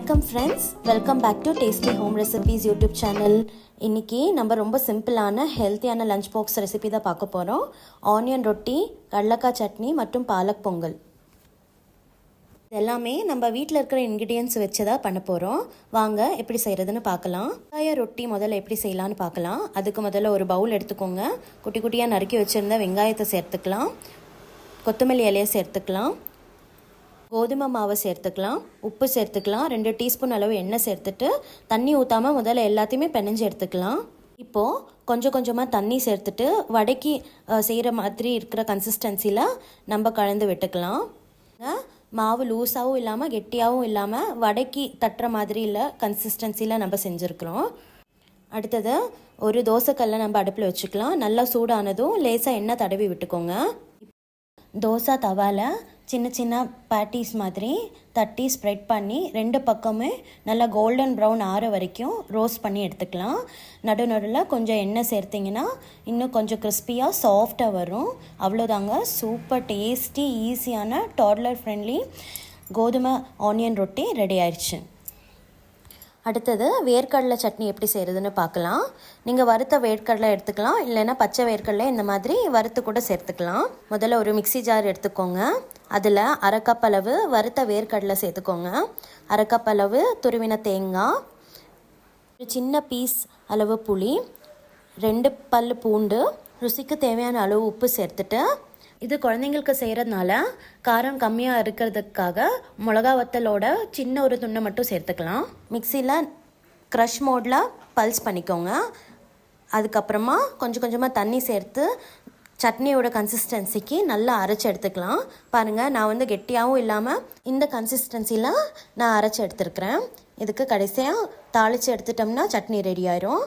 வணக்கம் friends, welcome back to tasty home recipes YouTube channel. இன்றைக்கி நம்ம ரொம்ப சிம்பிளான ஹெல்த்தியான லஞ்ச் பாக்ஸ் ரெசிபி தான் பார்க்க போகிறோம். ஆனியன் ரொட்டி, கடலக்காய் சட்னி மற்றும் பாலக் பொங்கல். எல்லாமே நம்ம வீட்டில் இருக்கிற இன்க்ரீடியன்ஸ் வச்சு தான் பண்ண போகிறோம். வாங்க எப்படி செய்கிறதுன்னு பார்க்கலாம். வெங்காய ரொட்டி முதல்ல எப்படி செய்யலான்னு பார்க்கலாம். அதுக்கு முதல்ல ஒரு பவுல் எடுத்துக்கோங்க. குட்டி குட்டியாக நறுக்கி வச்சுருந்த வெங்காயத்தை சேர்த்துக்கலாம். கொத்தமல்லி இலையை சேர்த்துக்கலாம். கோதுமை மாவை சேர்த்துக்கலாம். உப்பு சேர்த்துக்கலாம். 2 டீஸ்பூன் அளவு எண்ணெய் சேர்த்துட்டு தண்ணி ஊற்றாமல் முதல்ல எல்லாத்தையுமே பிணைஞ்சு எடுத்துக்கலாம். இப்போது கொஞ்சம் கொஞ்சமாக தண்ணி சேர்த்துட்டு வடைக்கு செய்கிற மாதிரி இருக்கிற கன்சிஸ்டன்சியில் நம்ம கலந்து விட்டுக்கலாம். மாவு லூஸாகவும் இல்லாமல் கெட்டியாகவும் இல்லாமல் வடைக்கு தட்டுற மாதிரி இல்லை கன்சிஸ்டன்சியில் நம்ம செஞ்சுருக்குறோம். அடுத்தது ஒரு தோசைக்கல்லை நம்ம அடுப்பில் வச்சுக்கலாம். நல்லா சூடானதும் லேசாக எண்ணெய் தடவி விட்டுக்கோங்க. தோசை தவாவில் சின்ன சின்ன பேட்டிஸ் மாதிரி தட்டி ஸ்ப்ரெட் பண்ணி 2 பக்கமே நல்லா கோல்டன் ப்ரௌன் ஆற வரைக்கும் ரோஸ்ட் பண்ணி எடுத்துக்கலாம். நடுவில் கொஞ்சம் எண்ணெய் சேர்த்திங்கன்னா இன்னும் கொஞ்சம் கிறிஸ்பியாக சாஃப்டாக வரும். அவ்வளோதாங்க, சூப்பர் டேஸ்டி ஈஸியான டாட்லர் ஃப்ரெண்ட்லி கோதுமை ஆனியன் ரொட்டி ரெடி ஆயிடுச்சு. அடுத்தது வேர்க்கடலை சட்னி எப்படி செய்கிறதுன்னு பார்க்கலாம். நீங்கள் வறுத்த வேர்க்கடலை எடுத்துக்கலாம், இல்லைன்னா பச்சை வேர்க்கடலை இந்த மாதிரி வறுத்து கூட சேர்த்துக்கலாம். முதல்ல ஒரு மிக்சி ஜார் எடுத்துக்கோங்க. அதில் 1/2 கப் அளவு வறுத்த வேர்க்கடலை சேர்த்துக்கோங்க. 1/2 கப் அளவு துருவின தேங்காய், ஒரு சின்ன பீஸ் அளவு புளி, 2 பல் பூண்டு, ருசிக்கு தேவையான அளவு உப்பு சேர்த்துட்டு, இது குழந்தைங்களுக்கு செய்கிறதுனால காரம் கம்மியாக இருக்கிறதுக்காக மிளகா வத்தலோட சின்ன ஒரு துண்டை மட்டும் சேர்த்துக்கலாம். மிக்சியில் க்ரஷ் மோடில் பல்ஸ் பண்ணிக்கோங்க. அதுக்கப்புறமா கொஞ்சம் கொஞ்சமாக தண்ணி சேர்த்து சட்னியோட கன்சிஸ்டன்சிக்கு நல்லா அரைச்சி எடுத்துக்கலாம். பாருங்கள், நான் கெட்டியாகவும் இல்லாமல் இந்த கன்சிஸ்டன்சியில் நான் அரைச்சி எடுத்துருக்கிறேன். இதுக்கு கடைசியாக தாளித்து எடுத்துட்டோம்னா சட்னி ரெடி ஆயிரும்.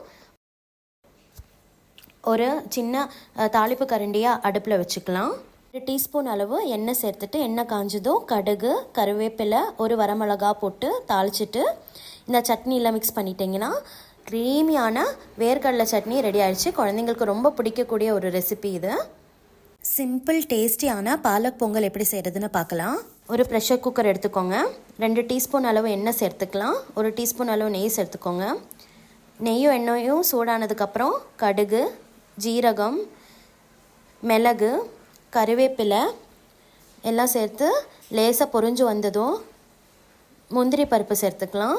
ஒரு சின்ன தாளிப்பு கரண்டியாக அடுப்பில் வச்சுக்கலாம். 1 டீஸ்பூன் அளவு எண்ணெய் சேர்த்துட்டு எண்ணெய் காஞ்சதும் கடுகு, கருவேப்பிலை, ஒரு வரமிளகா போட்டு தாளிச்சிட்டு இந்த சட்னியில் மிக்ஸ் பண்ணிட்டீங்கன்னா க்ரீமியான வேர்க்கடலை சட்னி ரெடி ஆயிடுச்சு. குழந்தைங்களுக்கு ரொம்ப பிடிக்கக்கூடிய ஒரு ரெசிபி இது. சிம்பிள் டேஸ்டியான பாலக் பொங்கல் எப்படி செய்கிறதுன்னு பார்க்கலாம். ஒரு ப்ரெஷர் குக்கர் எடுத்துக்கோங்க. 2 டீஸ்பூன் அளவு எண்ணெய் சேர்த்துக்கலாம். 1 டீஸ்பூன் அளவு நெய் சேர்த்துக்கோங்க. நெய்யும் எண்ணெயும் சூடானதுக்கப்புறம் கடுகு, ஜீரகம், மிளகு, கருவேப்பிலை எல்லாம் சேர்த்து லேசாக பொரிஞ்சு வந்ததும் முந்திரி பருப்பு சேர்த்துக்கலாம்.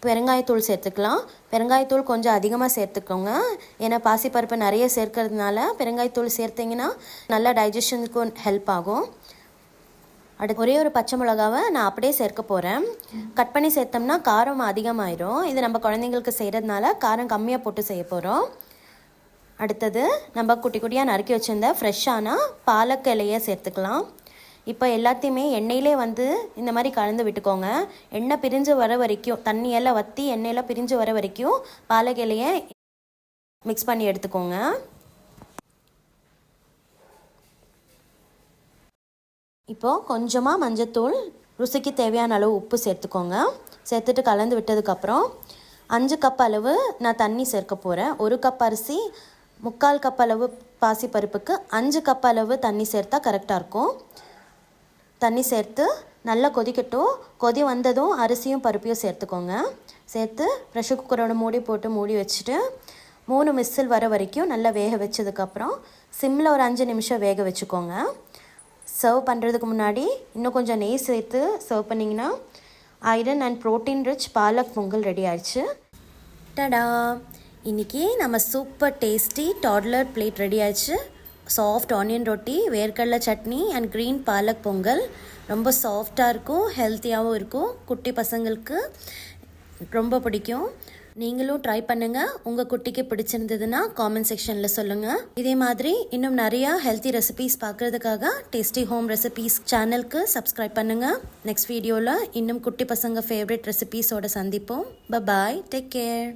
பெருங்காயத்தூள் சேர்த்துக்கலாம். பெருங்காயத்தூள் கொஞ்சம் அதிகமாக சேர்த்துக்கோங்க. ஏன்னா பாசிப்பருப்பு நிறைய சேர்க்கறதுனால பெருங்காயத்தூள் சேர்த்திங்கன்னா நல்லா டைஜஷனுக்கும் ஹெல்ப் ஆகும். அடுத்து ஒரே ஒரு பச்சை மிளகாவை நான் அப்படியே சேர்க்க போகிறேன். கட் பண்ணி சேர்த்தோம்னா காரம் அதிகமாயிரும். இது நம்ம குழந்தைங்களுக்கு செய்கிறதுனால காரம் கம்மியாக போட்டு செய்ய போகிறோம். அடுத்தது நம்ம குட்டி குட்டியாக நறுக்கி வச்சுருந்த ஃப்ரெஷ்ஷான பாலக் இலையை சேர்த்துக்கலாம். இப்போ எல்லாத்தையுமே எண்ணெயிலே இந்த மாதிரி கலந்து விட்டுக்கோங்க. எண்ணெய் பிரிஞ்சு வர வரைக்கும், தண்ணியெல்லாம் வற்றி எண்ணெயெல்லாம் பிரிஞ்சு வர வரைக்கும் பாலக் இலையை மிக்ஸ் பண்ணி எடுத்துக்கோங்க. இப்போது கொஞ்சமாக மஞ்சத்தூள், ருசிக்கு தேவையான அளவு உப்பு சேர்த்துக்கோங்க. சேர்த்துட்டு கலந்து விட்டதுக்கப்புறம் 5 கப் அளவு நான் தண்ணி சேர்க்க போகிறேன். 1 கப் அரிசி 3/4 கப் அளவு பாசிப்பருப்புக்கு 5 கப் அளவு தண்ணி சேர்த்தா கரெக்டாக இருக்கும். தண்ணி சேர்த்து நல்லா கொதிக்கட்டும். கொதி வந்ததும் அரிசியும் பருப்பையும் சேர்த்துக்கோங்க. சேர்த்து ப்ரெஷர் குக்கரோட மூடி மூடி வச்சுட்டு 3 விசில் வர வரைக்கும் நல்லா வேக வச்சதுக்கப்புறம் சிம்மில் ஒரு 5 நிமிஷம் வேக வச்சுக்கோங்க. சர்வ் பண்ணுறதுக்கு முன்னாடி இன்னும் கொஞ்சம் நெய் சேர்த்து சர்வ் பண்ணிங்கன்னா iron and protein rich palak pongal ready ஆயிடுச்சு. டடா! இன்றைக்கி நம்ம super tasty toddler plate ready ஆயிடுச்சு. சாஃப்ட் ஆனியன் ரொட்டி, வேர்க்கடலை சட்னி அண்ட் க்ரீன் பாலக் பொங்கல். ரொம்ப சாஃப்டாக இருக்கும், ஹெல்த்தியாகவும் இருக்கும். குட்டி பசங்களுக்கு ரொம்ப பிடிக்கும். நீங்களும் ட்ரை பண்ணுங்கள். உங்கள் குட்டிக்கு பிடிச்சிருந்ததுன்னா காமெண்ட் செக்ஷனில் சொல்லுங்கள். இதே மாதிரி இன்னும் நிறையா ஹெல்த்தி ரெசிபீஸ் பார்க்குறதுக்காக டேஸ்டி ஹோம் ரெசிபீஸ் சேனலுக்கு சப்ஸ்கிரைப் பண்ணுங்கள். நெக்ஸ்ட் வீடியோவில் இன்னும் குட்டி பசங்க ஃபேவரட் ரெசிபீஸோடு சந்திப்போம். பாய், டேக் கேர்.